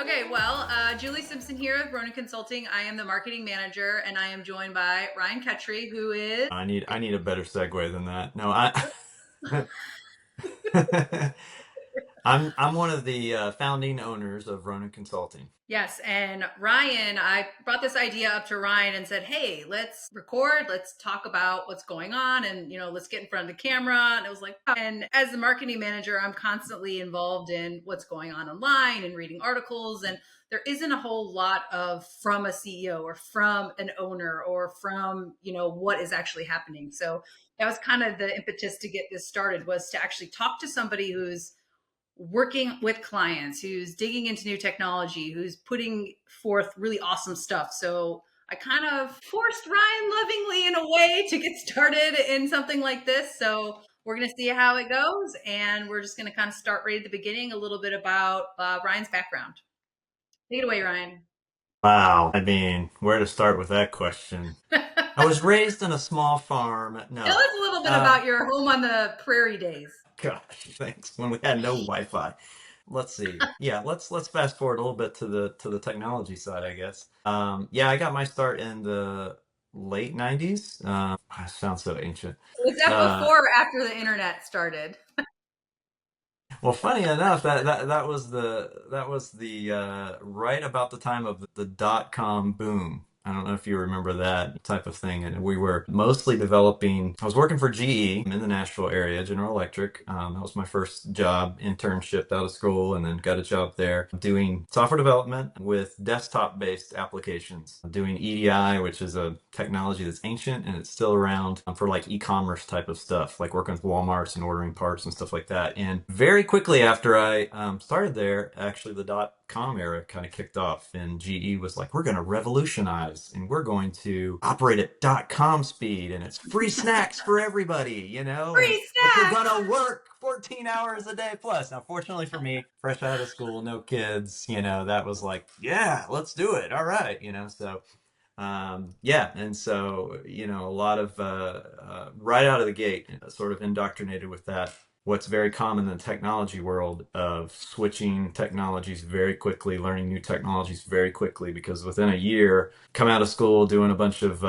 Okay. Well, Julie Simpson here with Ronin Consulting. I am the marketing manager, and I am joined by Ryan Kettrey, who is I need a better segue than that. No, I I'm one of the founding owners of Ronin Consulting. yes, and Ryan. I brought this idea up to Ryan and said, "Hey, let's record. Let's talk about what's going on, and let's get in front of the camera." And it was like, and as the marketing manager, I'm constantly involved in what's going on online and reading articles, and there isn't a whole lot of from a CEO or from an owner or from what is actually happening. So that was kind of the impetus to get this started, was to actually talk to somebody who's working with clients, who's digging into new technology, who's putting forth really awesome stuff. So I kind of forced Ryan lovingly in a way to get started in something like this. So we're going to see how it goes. And we're just going to kind of start right at the beginning, a little bit about Ryan's background. Take it away, Ryan. Wow. I mean, where to start with that question? Tell I was raised in a small farm. us No. a little bit Uh, about your home on the prairie days. Gosh, thanks. When we had no Wi-Fi. Let's see. Yeah, let's fast forward a little bit to the technology side, I guess. Yeah, I got my start in the late 90s. I sound so ancient. Was that Uh, before or after the internet started? Well, funny enough, that was the right about the time of the dot-com boom. I don't know if you remember that type of thing. And we were mostly developing. I was working for GE in the Nashville area, General Electric. That was my first job, internship out of school, and then got a job there doing software development with desktop-based applications. Doing EDI, which is a technology that's ancient and it's still around for like e-commerce type of stuff, like working with Walmarts and ordering parts and stuff like that. And very quickly after I started there, actually the dot-com era kind of kicked off, and GE was like, we're going to revolutionize and we're going to operate at dot-com speed, and it's free snacks for everybody, and Free but you're snacks. gonna work 14 hours a day plus. Now, fortunately for me, fresh out of school, no kids, that was like, yeah, let's do it. All right, so yeah, and so a lot of right out of the gate, sort of indoctrinated with that. What's very common in the technology world of switching technologies very quickly, learning new technologies very quickly, because within a year, come out of school doing a bunch of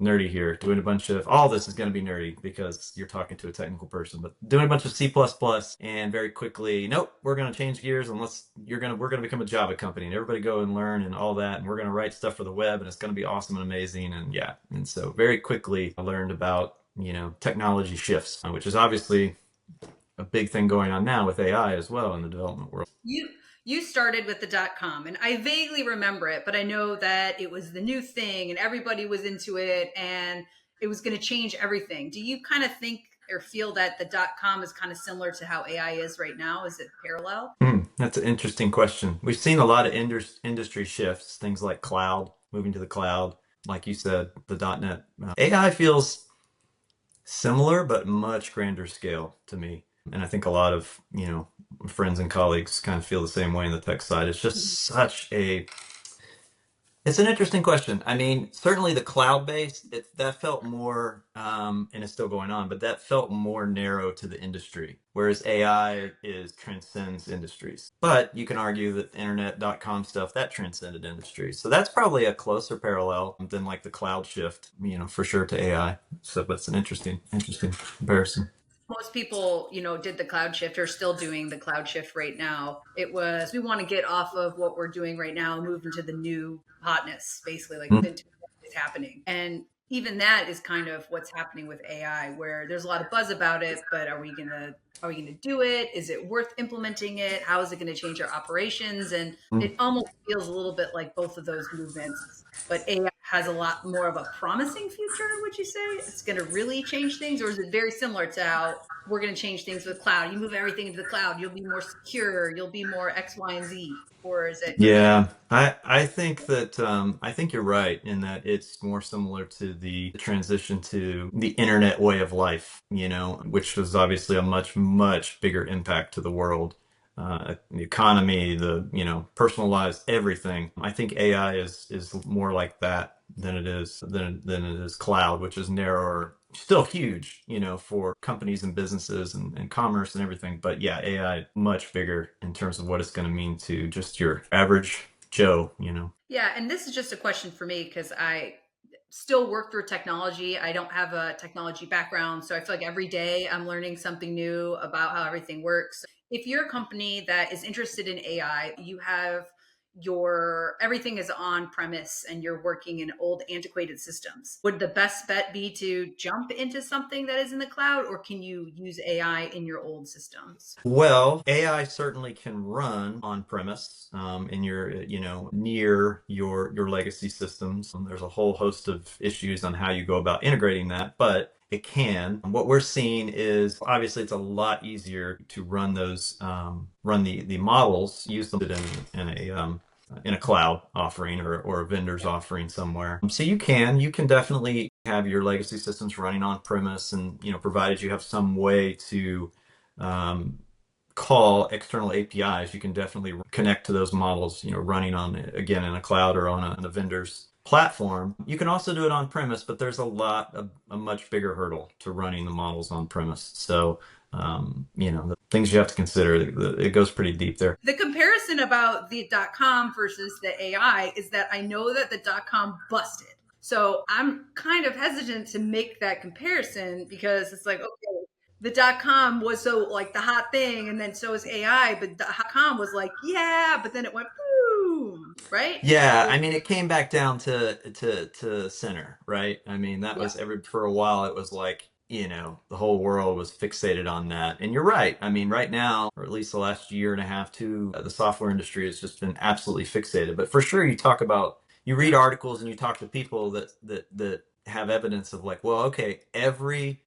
nerdy here, doing a bunch of, all this is going to be nerdy because you're talking to a technical person, but doing a bunch of C++, and very quickly, nope, we're going to change gears, and we're going to become a Java company, and everybody go and learn and all that, and we're going to write stuff for the web, and it's going to be awesome and amazing. And yeah, and so very quickly I learned about technology shifts, which is obviously a big thing going on now with AI as well in the development world. You started with the .com, and I vaguely remember it, but I know that it was the new thing and everybody was into it and it was going to change everything. Do you kind of think or feel that the .com is kind of similar to how AI is right now? Is it parallel? That's an interesting question. We've seen a lot of industry shifts, things like cloud, moving to the cloud, like you said, the .NET. AI feels similar, but much grander scale to me. And I think a lot of, friends and colleagues kind of feel the same way in the tech side. It's just it's an interesting question. I mean, certainly the cloud-based, that felt more, and it's still going on, but that felt more narrow to the industry, whereas AI is transcends industries. But you can argue that the internet.com stuff, that transcended industries. So that's probably a closer parallel than like the cloud shift, for sure, to AI. So that's an interesting comparison. Most people, did the cloud shift or still doing the cloud shift right now. It was, we want to get off of what we're doing right now and move into the new hotness, basically, like Mm, into what is happening. And even that is kind of what's happening with AI, where there's a lot of buzz about it, but are we gonna do it? Is it worth implementing it? How is it going to change our operations? And mm. it almost feels a little bit like both of those movements. But AI has a lot more of a promising future, would you say? It's going to really change things? Or is it very similar to how we're going to change things with cloud? You move everything into the cloud, you'll be more secure, you'll be more X, Y, and Z. Or is it? Yeah, I think that I think you're right in that it's more similar to the transition to the internet way of life, which was obviously a much bigger impact to the world, the economy, the personalized everything. I think AI is more like that than it is cloud, which is narrower still huge, for companies and businesses and commerce and everything. But yeah, AI much bigger in terms of what it's going to mean to just your average Joe. Yeah, and this is just a question for me because I still work through technology. I don't have a technology background, so I feel like every day I'm learning something new about how everything works. If you're a company that is interested in AI, you have your everything is on premise and you're working in old antiquated systems. Would the best bet be to jump into something that is in the cloud, or can you use AI in your old systems? Well, AI certainly can run on premise in your, near your legacy systems. There's a whole host of issues on how you go about integrating that, but it can. What we're seeing is obviously it's a lot easier to run those, run the models, use them in a cloud offering or a vendor's offering somewhere. So you can definitely have your legacy systems running on premise, and provided you have some way to um, call external APIs, you can definitely connect to those models, running on, again, in a cloud or on a vendor's platform. You can also do it on premise, but there's a much bigger hurdle to running the models on premise. So, the things you have to consider, it goes pretty deep there. The comparison about the .com versus the AI is that I know that the .com busted. So I'm kind of hesitant to make that comparison because it's like, okay, the .com was so like the hot thing, and then so is AI, but the .com was like, yeah, but then it went boom, right? Yeah, I So mean, it came back down to center, right? I mean, that yeah, was for a while. It was like, the whole world was fixated on that. And you're right. I mean, right now, or at least the last year and a half, too, the software industry has just been absolutely fixated. But for sure, you read articles and you talk to people that have evidence of like, well, okay, every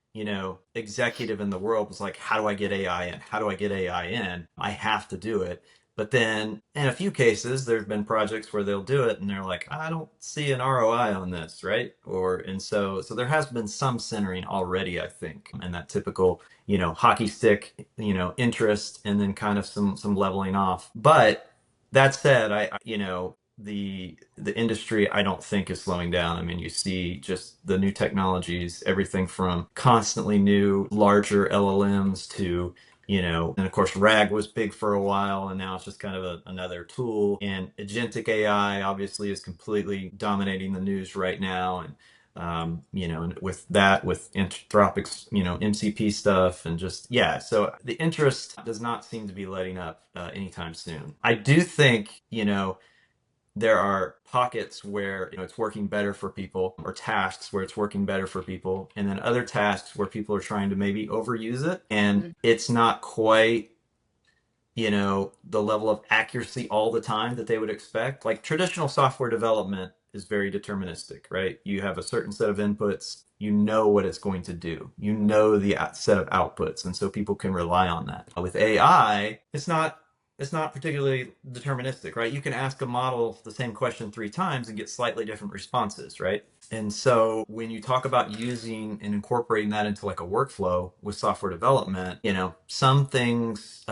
executive in the world was like, how do I get AI in? How do I get AI in? I have to do it. But then in a few cases, there's been projects where they'll do it and they're like, I don't see an ROI on this, right? And so there has been some centering already, I think, and that typical, hockey stick, interest, and then kind of some leveling off. But that said, the industry I don't think is slowing down. I mean, you see just the new technologies, everything from constantly new, larger LLMs to and of course, RAG was big for a while, and now it's just kind of another tool. And agentic AI obviously is completely dominating the news right now. And, and with Anthropic's, MCP stuff, and just, yeah. So the interest does not seem to be letting up anytime soon. I do think, there are pockets where it's working better for people, or tasks where it's working better for people, and then other tasks where people are trying to maybe overuse it, and it's not quite the level of accuracy all the time that they would expect. Like traditional software development is very deterministic, right? You have a certain set of inputs, you know what it's going to do, you know the set of outputs, and so people can rely on that. With AI, it's not particularly deterministic, right? You can ask a model the same question 3 times and get slightly different responses, right? And so when you talk about using and incorporating that into like a workflow with software development, some things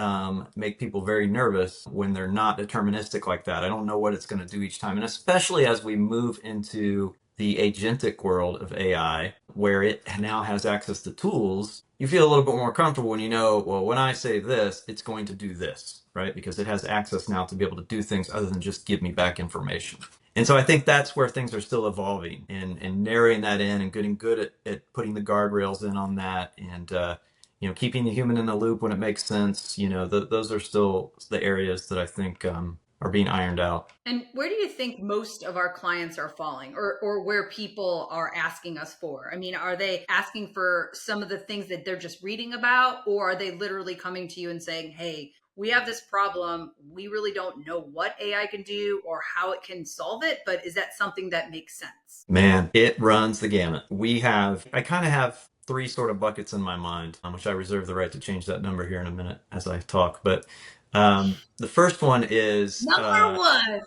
make people very nervous when they're not deterministic like that. I don't know what it's going to do each time. And especially as we move into the agentic world of AI, where it now has access to tools, you feel a little bit more comfortable when well, when I say this, it's going to do this, right? Because it has access now to be able to do things other than just give me back information. And so I think that's where things are still evolving, and narrowing that in and getting good at putting the guardrails in on that, and keeping the human in the loop when it makes sense. Those are still the areas that I think are being ironed out. and where do you think most of our clients are falling, or where people are asking us for? I mean, are they asking for some of the things that they're just reading about, or are they literally coming to you and saying, hey, we have this problem. We really don't know what AI can do or how it can solve it, but is that something that makes sense? Man, it runs the gamut. I kind of have three sort of buckets in my mind, which I reserve the right to change that number here in a minute as I talk. But the first one is Number one.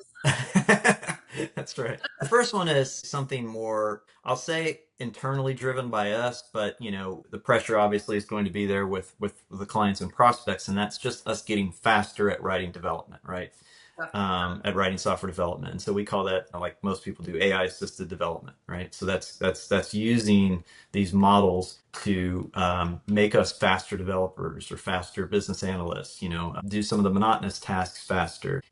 that's right. The first one is something more, I'll say, internally driven by us, but the pressure obviously is going to be there with the clients and prospects, and that's just us getting faster at writing development, right? at writing software development. And so we call that, like most people do, AI assisted development, right? So that's using these models to make us faster developers or faster business analysts, do some of the monotonous tasks faster,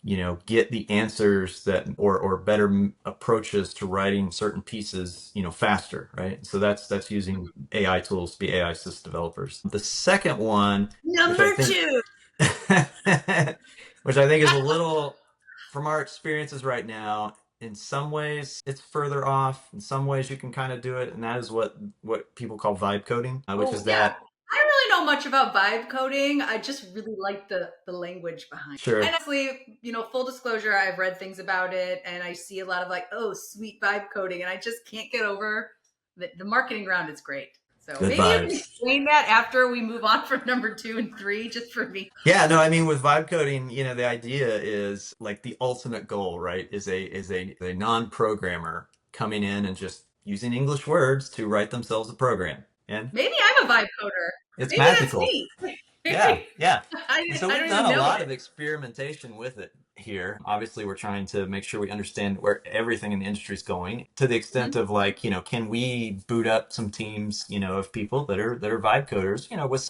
get the answers that or better approaches to writing certain pieces, faster, right? So that's using AI tools to be AI assisted developers. The second one, which I Number think two. which I think is a little, from our experiences right now, in some ways it's further off. In some ways you can kind of do it, and that is what people call vibe coding, which Oh is yeah. that. I don't really know much about vibe coding. I just really like the language behind it. Sure. And honestly, full disclosure, I've read things about it and I see a lot of like, oh, sweet vibe coding, and I just can't get over the marketing round is great. So Good maybe you can vibes. explain that after we move on from number 2 and 3, just for me. Yeah, no, I mean with vibe coding, the idea is like the ultimate goal, right? Is a non-programmer coming in and just using English words to write themselves a program. And Maybe I'm a vibe coder. it's Maybe that's magical. me. Yeah, yeah. And so I we've don't done even a know lot it. of experimentation with it here. Obviously, we're trying to make sure we understand where everything in the industry is going to the extent Mhm. of like, can we boot up some teams, of people that are vibe coders, with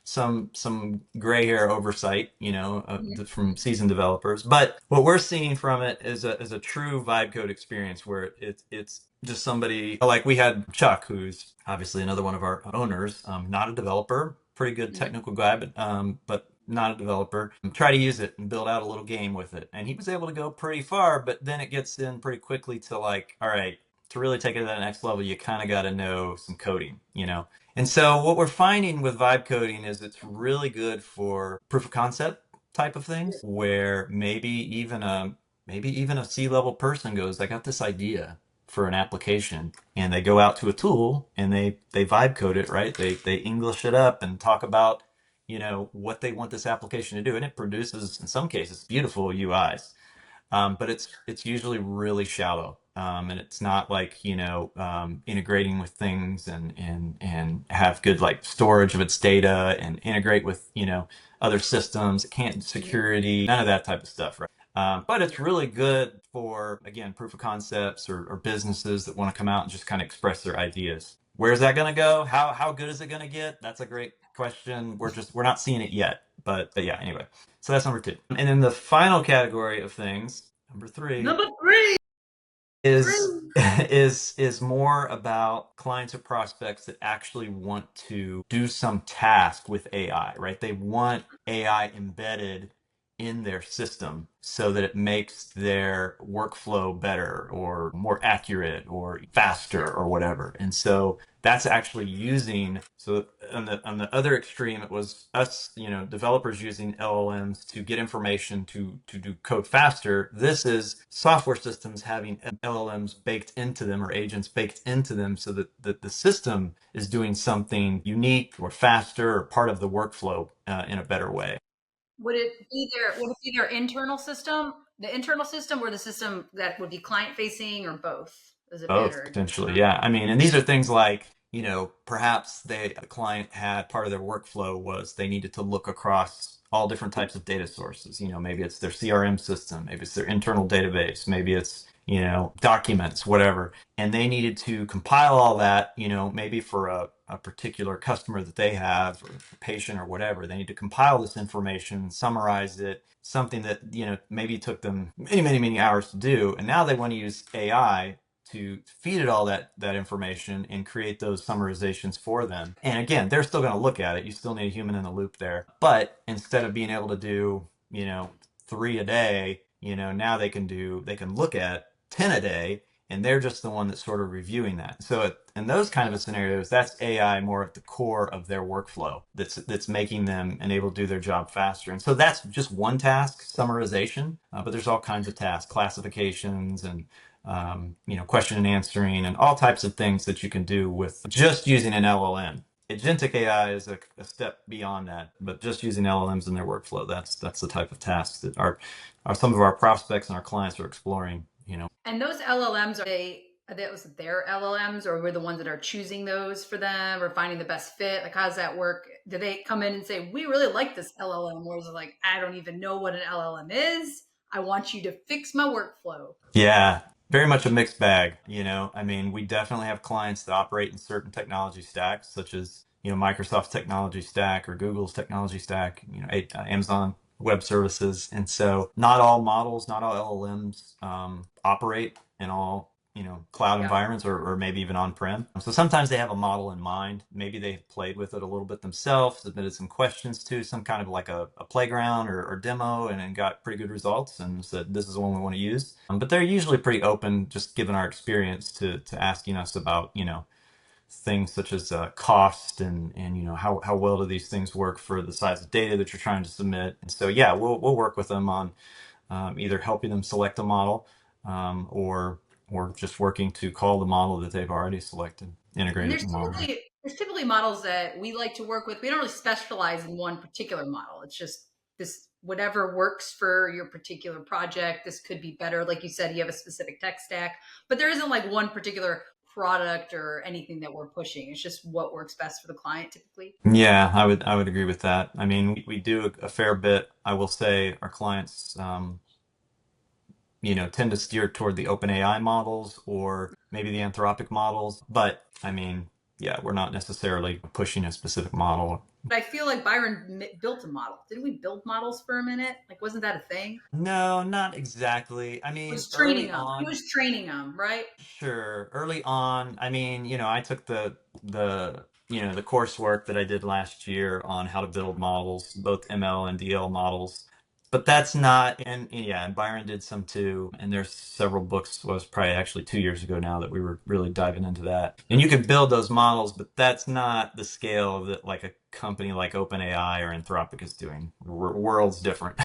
some gray hair oversight, Mhm. from seasoned developers. But what we're seeing from it is a true vibe code experience where it's just somebody like we had Chuck, who's obviously another one of our owners, not a developer, pretty good Mhm. technical guy, but not a developer. Try to use it and build out a little game with it, and he was able to go pretty far. But then it gets in pretty quickly to like, all right, to really take it to that next level, you kind of got to know some coding. And so what we're finding with vibe coding is it's really good for proof of concept type of things, where maybe even a C-level person goes, I got this idea for an application, and they go out to a tool and they vibe code it, right? They English it up and talk about what they want this application to do, and it produces in some cases beautiful UIs. But it's usually really shallow, and it's not like integrating with things and have good like storage of its data and integrate with other systems. It can't Mhm. security, none of that type of stuff, right? But it's really good for, again, proof of concepts or businesses that want to come out and just kind of express their ideas. Where's that going to go? How good is it going to get? That's a great question. We're not seeing it yet, but yeah. Anyway, so that's number two. And then the final category of things, number three, Number three. is Three. is more about clients or prospects that actually want to do some task with AI, right? They want AI embedded in their system so that it makes their workflow better or more accurate or faster or whatever. And so that's actually using, so on the other extreme it was us, developers using LLMs to get information to do code faster. This is software systems having LLMs baked into them or agents baked into them so that the system is doing something unique or faster or part of the workflow in a better way. Would it be their internal system, or the system that would be client facing, or both? Does it Both matter? potentially, yeah. I mean, and these are things like, perhaps the client had part of their workflow was they needed to look across all different types of data sources. Maybe it's their CRM system, maybe it's their internal database, maybe it's, documents, whatever. And they needed to compile all that, maybe for a particular customer that they have or a patient or whatever. They need to compile this information, summarize it, something that, maybe took them many, many, many hours to do. And now they want to use AI to feed it all that information and create those summarizations for them. And again, they're still going to look at it. You still need a human in the loop there. But instead of being able to do, 3 a day, now they can look at 10 a day, and they're just the one that's sort of reviewing that. So in those kind of scenarios, that's AI more at the core of their workflow that's making them and able to do their job faster. And so that's just one task, summarization, but there's all kinds of tasks, classifications and question and answering, and all types of things that you can do with just using an LLM. Agentic AI is a step beyond that, but just using LLMs in their workflow, that's the type of tasks that are some of our prospects and our clients are exploring. And those LLMs, are those their LLMs, or we're the ones that are choosing those for them or finding the best fit? Like, how does that work? Do they come in and say, we really like this LLM? Or is it like, I don't even know what an LLM is? I want you to fix my workflow. Yeah, very much a mixed bag, you know. I mean, we definitely have clients that operate in certain technology stacks, such as, you know, Microsoft's technology stack or Google's technology stack, you know, Amazon Web Services. And so not all models, not all LLMs operate in all, you know, cloud Yeah. environments or maybe even on-prem. So sometimes they have a model in mind. Maybe they've played with it a little bit themselves, submitted some questions to some kind of like a playground or demo and got pretty good results and said, this is the one we want to use. But they're usually pretty open, just given our experience, to asking us about, you know, things such as cost and you know how well do these things work for the size of data that you're trying to submit. And so yeah, we'll work with them on either helping them select a model or just working to call the model that they've already selected, And integrated there's the model. typically models that we like to work with. We don't really specialize in one particular model. It's just this whatever works for your particular project. This could be better. Like you said, you have a specific tech stack, but there isn't like one particular product or anything that we're pushing. It's just what works best for the client typically. Yeah, I would agree with that. I mean, we do a fair bit. I will say our clients, you know, tend to steer toward the OpenAI models or maybe the Anthropic models. But I mean, yeah, we're not necessarily pushing a specific model. But I feel like Byron built a model. Didn't we build models for a minute? Like, wasn't that a thing? No, not exactly. I It mean, was training early them. He on, was training them, right? sure. Early on, I mean, you know, I took the you know the coursework that I did last year on how to build models, both ML and DL models. But that's not, and yeah, and Byron did some too. And there's several books, was probably actually 2 years ago now that we were really diving into that. And you can build those models, but that's not the scale that like a company like OpenAI or Anthropic is doing. Worlds different.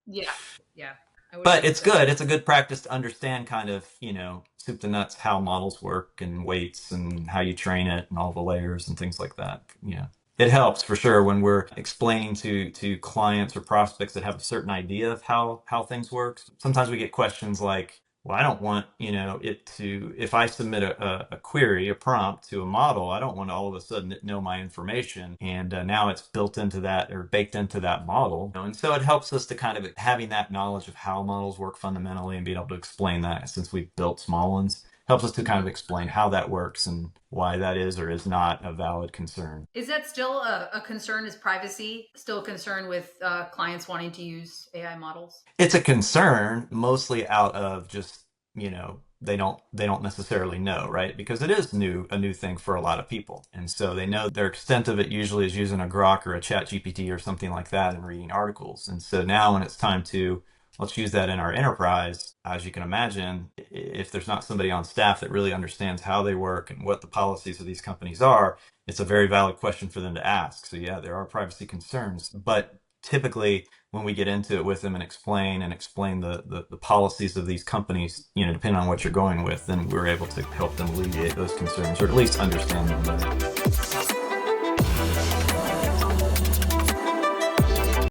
Yeah, yeah, I would But agree with it's that. good. It's a good practice to understand kind of, you know, soup to nuts how models work and weights and how you train it and all the layers and things like that. Yeah. It helps for sure when we're explaining to clients or prospects that have a certain idea of how things work. Sometimes we get questions like, well, I don't want, you know, it to, if I submit a query, a prompt to a model, I don't want to all of a sudden it know my information. And now it's built into that or baked into that model. You know, and so it helps us to kind of having that knowledge of how models work fundamentally and being able to explain that since we've built small ones helps us to kind of Mhm. explain how that works and why that is or is not a valid concern. Is that still a concern? Is privacy still a concern with clients wanting to use AI models? It's a concern mostly out of just, you know, they don't necessarily know, right? Because it is a new thing for a lot of people. And so they know their extent of it usually is using a Grok or a Chat GPT or something like that and reading articles. And so now when it's time to let's use that in our enterprise, as you can imagine, if there's not somebody on staff that really understands how they work and what the policies of these companies are, it's a very valid question for them to ask. So yeah, there are privacy concerns, but typically when we get into it with them and explain the policies of these companies, you know, depending on what you're going with, then we're able to help them alleviate those concerns or at least understand them better.